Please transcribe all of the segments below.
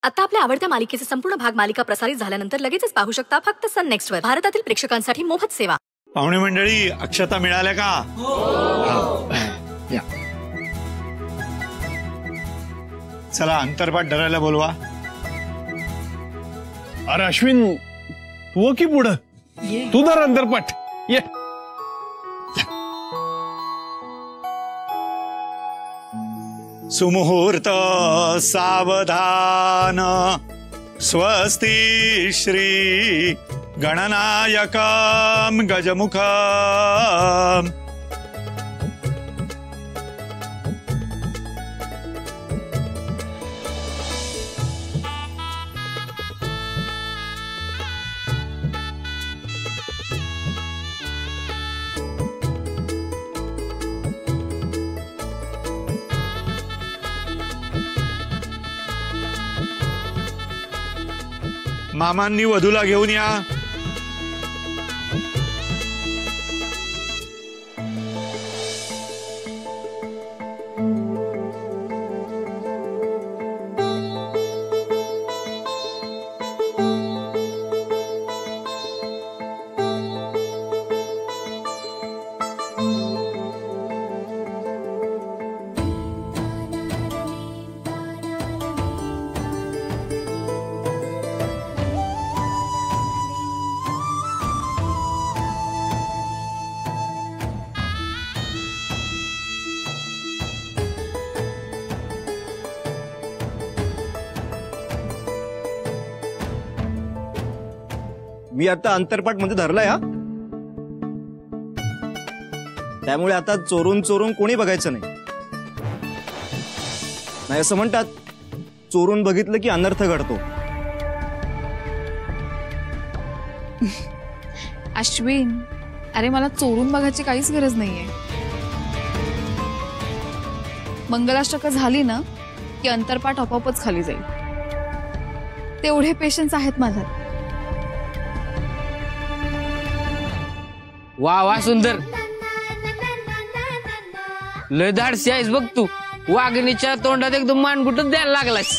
आता आपल्या आवडत्या मालिकेचे संपूर्ण भाग मालिका प्रसारित झाल्यानंतर लगेचच पाहू शकता फक्त सन नेक्स्ट वर. भारतातील प्रेक्षकांसाठी मोफत सेवा. पाहुणे मंडळी, अक्षता मिळाल्या का? या. चला अंतरपाठ धरायला बोलवा. अरे अश्विन, तू की पुढं तू धर अंतरपाठ. ये. सुमुहूर्त सावधान स्वस्ति श्री गणनायकं गजमुखम्. मामांनी वधूला घेऊन या. मी आता अंतरपाठ मध्ये धरलाय हा. त्यामुळे आता चोरून चोरून कोणी बघायचं नाही. नाही असं म्हणतात, चोरून बघितलं की अनर्थ घडतो. अश्विन, अरे मला चोरून बघायची काहीच गरज नाहीये. मंगलाष्टक झाली ना की अंतरपाठ आपोआपच खाली जाईल. तेवढे पेशन्स आहेत माझ्यात. वा वा, सुंदर. लय धाडसी आहेस बघ तू. वाघिणीच्या तोंडात एकदम मानगुटच द्यायला लागलास.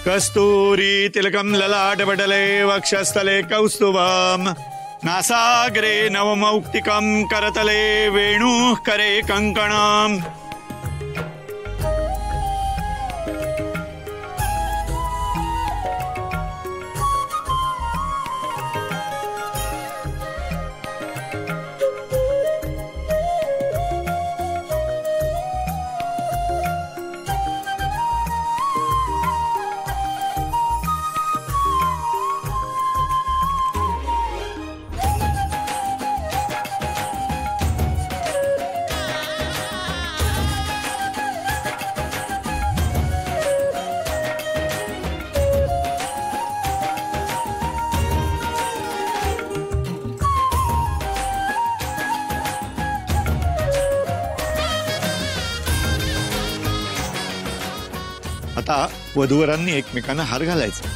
कस्तूरी तिलकम ललाटपटले वक्षस्थले कौस्तुभम नासाग्रे नवमौक्तिकम करतले वेणु करे कंकणम. आता वधूवरांनी एकमेकांना हार घालायचा.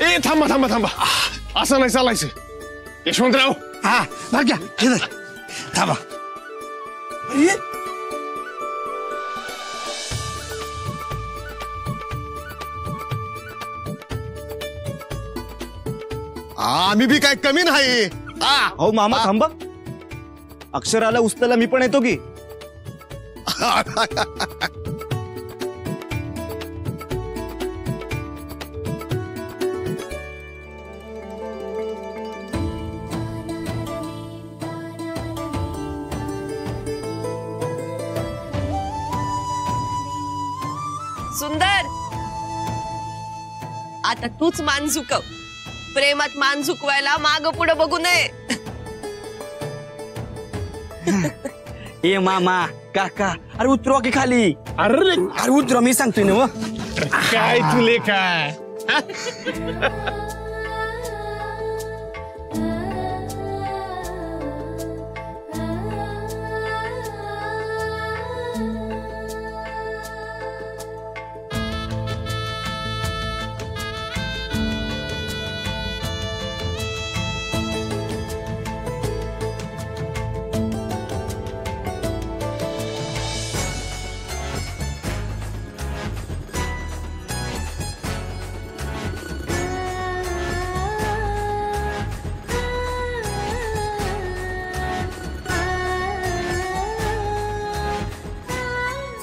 ए थांबा थांबा थांबा, असं नाही चालायचं. यशवंतराव, हा भाग्या थांबा. आम्ही बी काय कमी नाही. हो मामा थांबा. अक्षराला उचलायला मी पण येतो की. सुंदर, आता तूच मान झुकव. प्रेमात मान झुकवायला माग पुढे बघू नये. ए मामा काका, अरे उतरवा की खाली. अरे अरे उतरा, मी सांगतोय ना. काय तुले काय.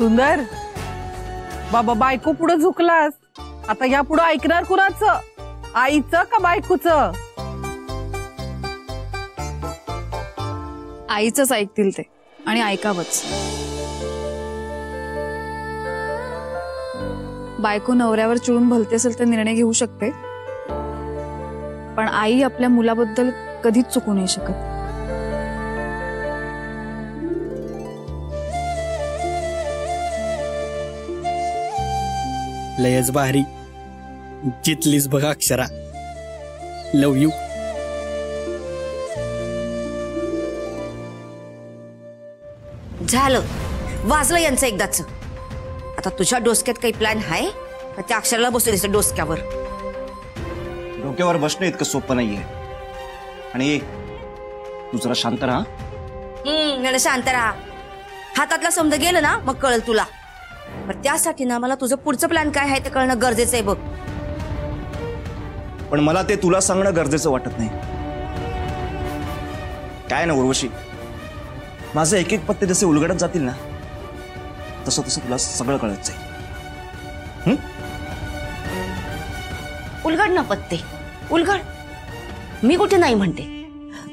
सुंदर बाबा, बायको पुढे झुकलास, आता या पुढे ऐकणार कुणाचं, आईचं का बायकोचं? आईचंच ऐकतील ते, आणि ऐकावंच. बायको नवऱ्यावर चिडून भलते असेल तर निर्णय घेऊ शकते, पण आई आपल्या मुलाबद्दल कधीच चुकू नाही शकत. लयच भारी जितलीस बघ अक्षरा. लव यू. झालं, वाजलं यांचं एकदाच. आता तुझ्या डोसक्यात काही प्लॅन आहे का त्या अक्षराला बसू डोसक्यावर? डोक्यावर बसणं इतकं सोपं नाहीये. आणि तू जरा शांत राहा. शांत राहा. हातातला समज गेलं ना मग कळल तुला. पण त्यासाठी ना मला तुझं पुढचं प्लॅन काय आहे ते कळणं गरजेचं आहे बघ. पण मला ते तुला सांगणं गरजेचं वाटत नाही. काय ना उर्वशी, माझं एक एक पत्ते जसे उलगडत जातील ना तसं तसं तुला सगळं कळत जाईल. उलगड ना पत्ते, उलगड. मी कुठे नाही म्हणते,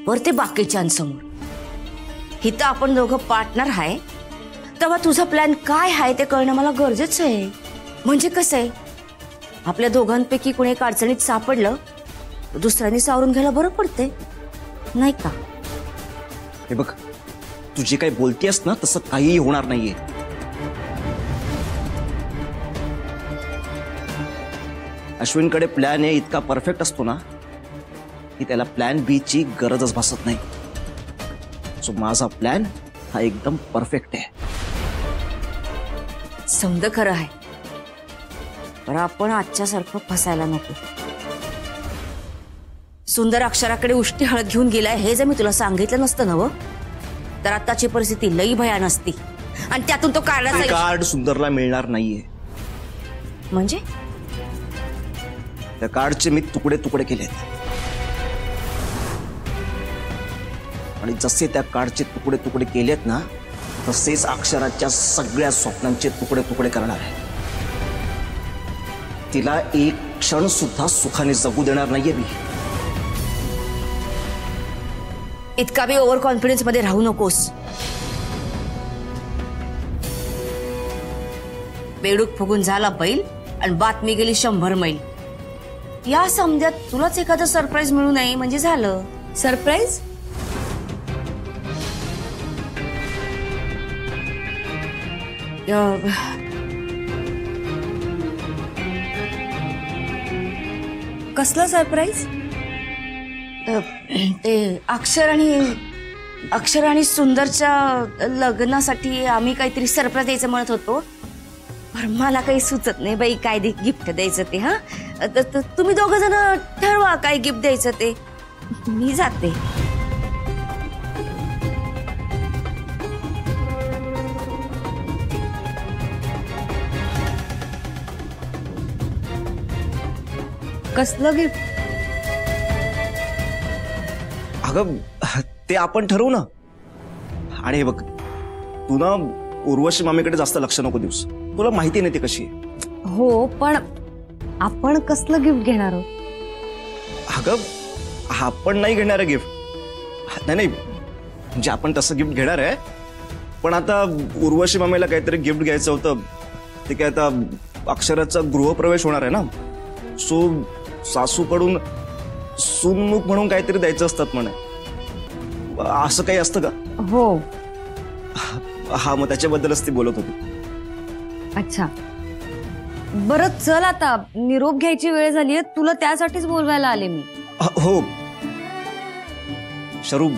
वर ते बाकीच्यांसमोर. इथं आपण दोघं पार्टनर आहे, तेव्हा तुझा प्लॅन काय आहे ते कळणं मला गरजेचं आहे. म्हणजे कसं आहे, आपल्या दोघांपैकी कोणी एक अडचणीत सापडलं तर दुसऱ्याने सावरून घ्यायला बरं पडते, नाही का? हे बघ, तू जे काही बोलतेस ना तसं काहीही होणार नाहीये. अश्विनकडे प्लॅन ए इतका परफेक्ट असतो ना की त्याला प्लॅन बी ची गरजच भासत नाही. सो माझा प्लॅन हा एकदम परफेक्ट आहे. समज खरं आहे, पण आपण आजच्या सारखं फसायला नको. सुंदर अक्षराकडे उष्टी हळद घेऊन गेलाय हे जर मी तुला सांगितलं नसतं ना तर आताची परिस्थिती लई भयान असती. आणि त्यातून तो कार्ड सुंदरला मिळणार नाहीये. म्हणजे त्या कार्डचे मी तुकडे तुकडे केलेत, आणि जसे त्या कार्डचे तुकडे तुकडे केलेत ना तसेच अक्षराच्या सगळ्या स्वप्नांचे तुकडे तुकडे करणार आहे. तिला एक क्षण सुद्धा सुखाने जगू देणार नाहीये मी. इतका बी ओव्हर कॉन्फिडन्स मध्ये राहू नकोस. बेडूक फुगून झाला बैल आणि बातमी गेली 100 मैल. या समजात तुलाच एखादं सरप्राईज मिळू नये म्हणजे झालं. सरप्राईज? कसलं सरप्राईज? ते अक्षर आणि सुंदरच्या लग्नासाठी आम्ही काहीतरी सरप्राईज द्यायचं म्हणत होतो, पण मला काही सुचत नाही बाई काय गिफ्ट द्यायचं ते. हा, तुम्ही दोघं जण ठरवा काय गिफ्ट द्यायचं ते. मी जाते. कसलं गिफ्ट? अगं ते आपण ठरवू ना. आणि हे बघ, तू ना उर्वशी मामीकडे जास्त लक्ष नको देऊस. तुला माहिती नाही ती कशी आहे. हो, पण आपण कसलं गिफ्ट घेणार आहोत? अगं आपण नाही घेणार आहे गिफ्ट. नाही म्हणजे आपण तसं गिफ्ट घेणार आहे, पण आता उर्वशी मामीला काहीतरी गिफ्ट घ्यायचं होतं. ते काय आता अक्षराचा गृहप्रवेश होणार आहे ना, सो सासूकडून सूनमुख म्हणून काहीतरी द्यायचं असतात म्हणे. असं काही असतं का? हो. हा, मग त्याच्याबद्दलच ती बोलत होती. अच्छा, बरं चल, आता निरोप घ्यायची वेळ झालीये. तुला त्यासाठीच बोलवायला आले मी. हो शरू,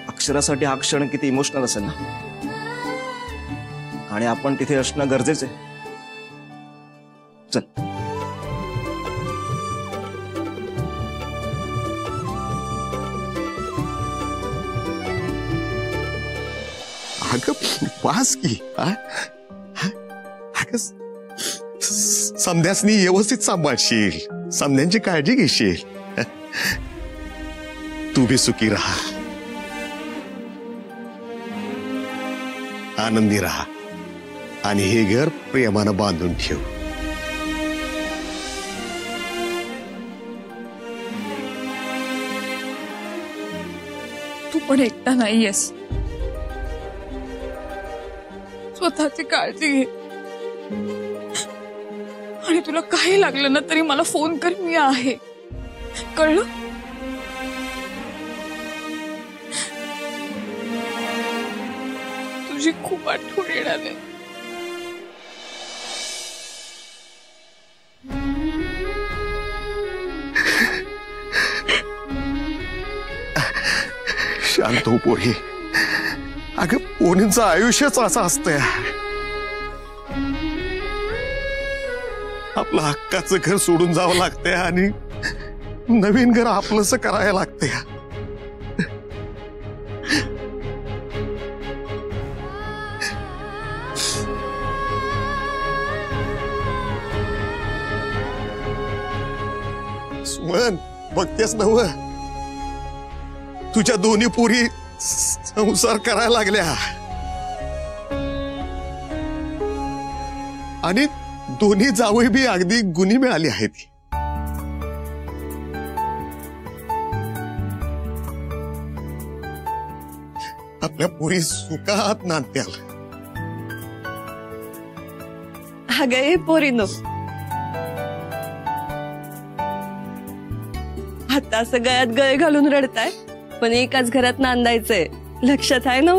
अक्षरासाठी हा क्षण किती इमोशनल असेल ना, आणि आपण तिथे असणं गरजेचं आहे. चल. अगं पास की समध्यासनी व्यवस्थित सांभाळशील, समध्यांची काळजी घेशील. तू बी सुखी राहा, आनंदी राहा. आणि हे घर प्रेमानं बांधून ठेव. तू पण एकटा नाहीयेस. स्वतःची काळजी घे आणि तुला काही लागलं ना तरी मला फोन कर, मी आहे. कळलं? तुझी खूप आठवण येणार आहे. शांत हो पोरी. अगं पोरींचं आयुष्यच असं असतंय. आपलं हक्काचं घर सोडून जावं लागतंय आणि नवीन घर आपलंच करायला लागतंय. सुमन, बघतेस नव तुझ्या दोन्ही पोरी संसार करायला लागल्या आणि दोन्ही जावई बी अगदी गुणी मिळाली आहेत. आपल्या पोरी सुखात नांदत्याल. अगं पोरीनो, आता असं गळ्यात गळे घालून रडताय, पण एकाच घरात नांदायचंय, लक्षात आहे ना?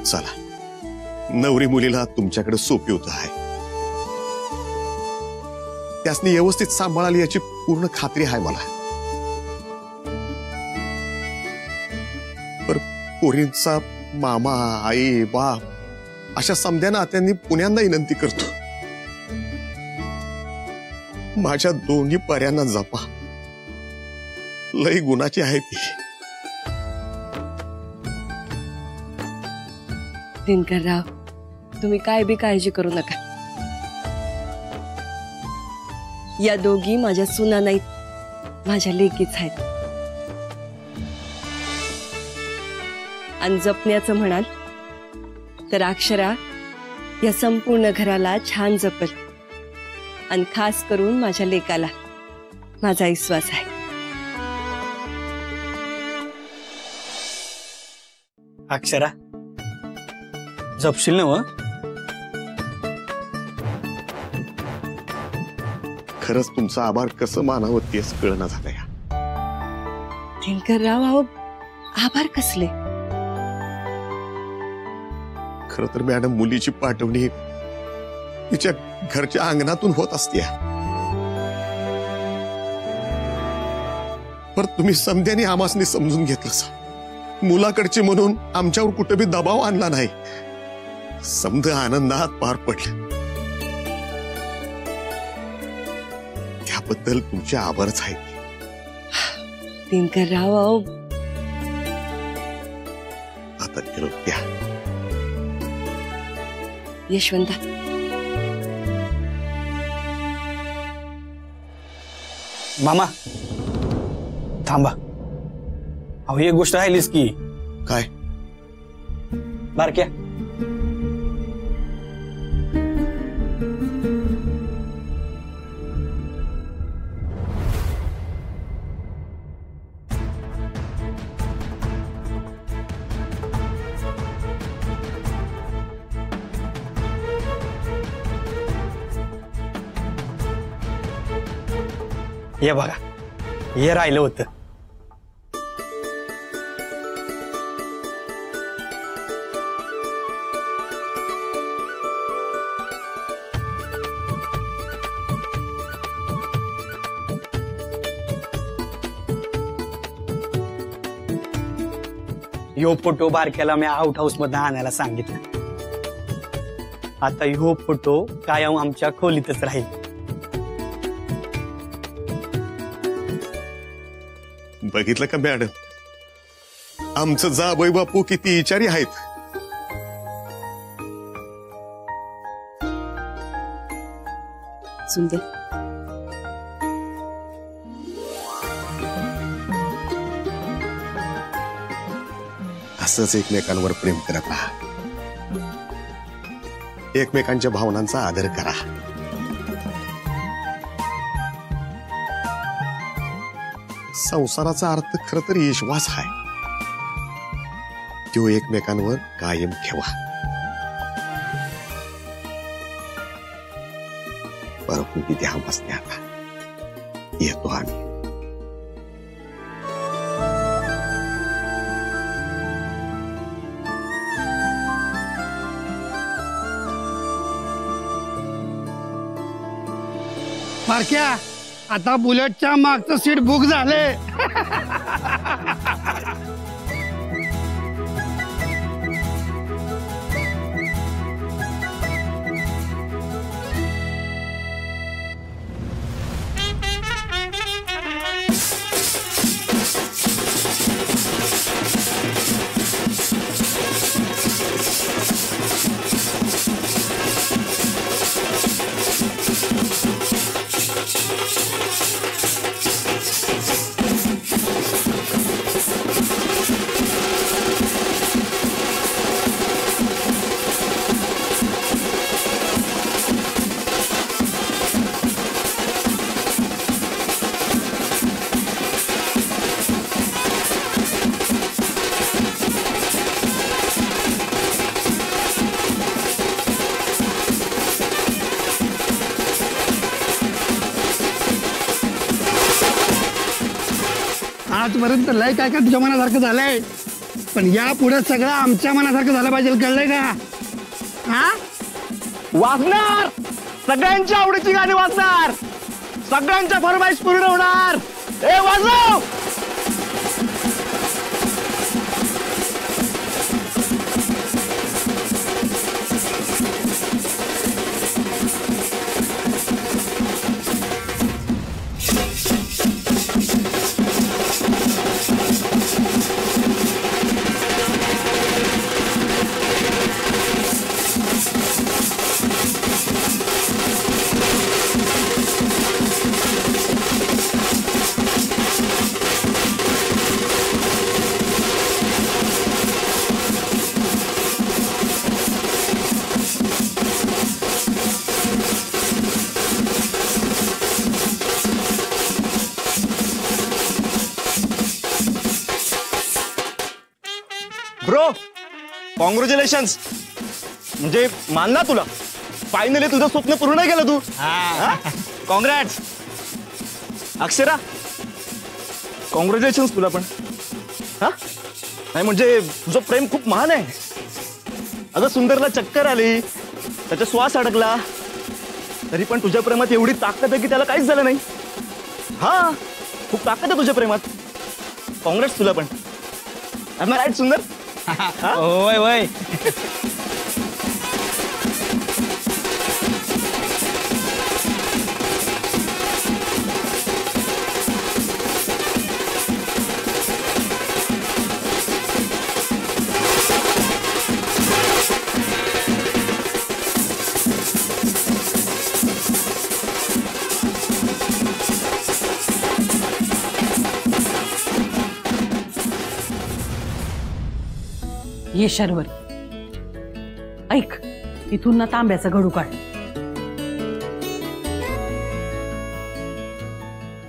चला, नवरी मुलीला तुमच्याकडे सोपी होत आहे. त्यासनी व्यवस्थित सांभाळाली याची पूर्ण खात्री आहे मला. पर पोरींचा मामा, आई, बाप अशा समध्या नात्यांनी पुण्यांदा विनंती करतो, माझ्या दोन्ही पर्यांना जपा. लई गुणाची आहे ती. दिनकरराव, तुम्ही काय बी काळजी करू नका. या दोघी माझ्या सुना नाहीत, माझ्या लेकीच आहेत. आणि जपण्याचं म्हणाल तर अक्षरा या संपूर्ण घराला छान जपल. आणि खास करून माझ्या लेकाला माझा विश्वास आहे. अक्षरा, जपशील ना? खरंच तुमचा आभार कसं मानावं तेच कळना झालंय. दिनकरराव, अहो आभार कसले? खर तर मॅडम, मुलीची पाठवणी तिच्या घरच्या अंगणातून होत असते. पर तुम्ही समध्याने आमासनी समजून घेतलं. मुलाकडचे म्हणून आमच्यावर कुठे बी दबाव आणला नाही. समध आनंदात पार पडलं. त्याबद्दल तुमचे आभारच आहेत. दिनकरराव, अहो आता गेलो त्या यशवंता, मामा थांबा. अहो एक गोष्ट राहिलीच की. काय? बारक्या, हे बघा, हे राहिलं होतं. ह्यो फोटो बारक्याला मी आउट हाऊस मध्ये आणायला सांगितलं. आता ह्यो फोटो कायम आमच्या खोलीतच राहील. बघितलं का मॅडम, आमचं जावई बापू किती विचारी आहेत. सुंदर, असंच एकमेकांवर प्रेम करत राहा, एकमेकांच्या भावनांचा आदर करा. संसाराचा अर्थ खर तर विश्वास आहे, तो एकमेकांवर कायम ठेवा. बरं किती हा बसते आता, येतो आम्ही. बारक्या, आता बुलेटच्या मागचं सीट बुक झाले. आजपर्यंत लय काय काय तुझ्या मनासारखं झालंय, पण या पुढे सगळं आमच्या मनासारखं झालं पाहिजे, कळलंय का? हा, वाजणार, सगळ्यांच्या आवडीची गाणी वाजणार, सगळ्यांच्या फरमाईश पूर्ण होणार. ए वाजव. Bro, congratulations. म्हणजे मानला तुला, फायनली तुझं स्वप्न पूर्ण केलं तू. कॉंग्रॅट्स. अक्षरा, कॉंग्रॅच्युलेशन्स तुला पण. हा नाही म्हणजे तुझं प्रेम खूप महान आहे. अगं सुंदरला चक्कर आली, त्याचा श्वास अडकला, तरी पण तुझ्या प्रेमात एवढी ताकद आहे की त्याला काहीच झालं नाही. हा, खूप ताकद आहे तुझ्या प्रेमात. कॉंग्रॅट्स तुला पण. एम आय राईट सुंदर? होय होय. ये शर्वर, ऐक, इथून ना तांब्याचा गडू काढ.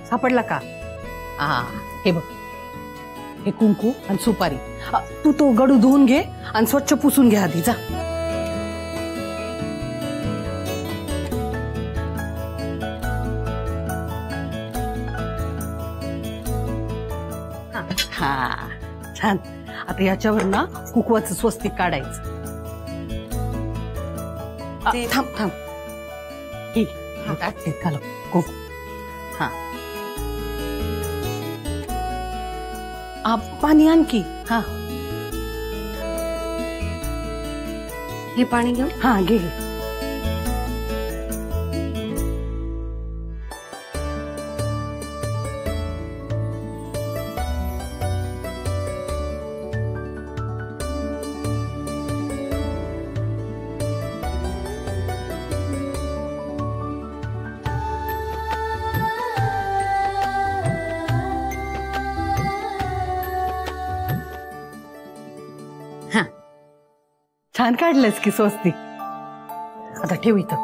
सापडला का? हा, हे बघ, हे कुंकू आणि सुपारी. तू तो गडू धुवून घे आणि स्वच्छ पुसून घे आधी. जा. हा, छान. आता याच्यावर ना कुकवाचं स्वस्तिक काढायचं. थांब थांब, ही घालो कुकू. हा, पाणी आणखी. हा, हे पाणी घेऊ. हा, घे घे. छान काढलंस की स्वस्ती. आता ठेव इथं.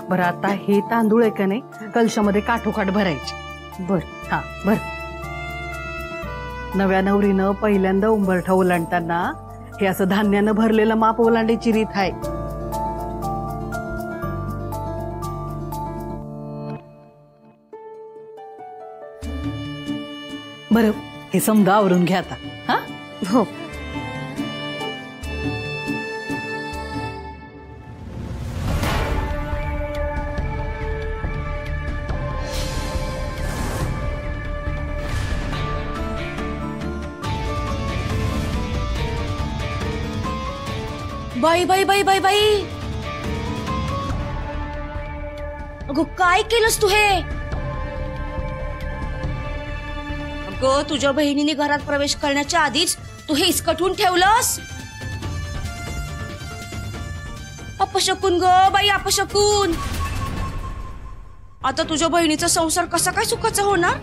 बरं आता हे तांदूळ आहे का नाही कलशामध्ये काठोकाठ भरायचे. बर हा बर. नव्या नवरीनं पहिल्यांदा उंबरठा ओलांडताना हे असं धान्यानं भरलेलं माप ओलांडायची रीत आहे. बरं हे समजा आवरून घ्या आता. हा हो. बाई बाई बाई बाई बाई, अगं काय केलंस तू हे? अगं तुझ्या बहिणीने घरात प्रवेश करण्याच्या आधीच तू हे इसकटून ठेवलंस. अपशकून ग बाई, अपशकून. आता तुझ्या बहिणीचा संसार कसा काय सुखाचा होणार?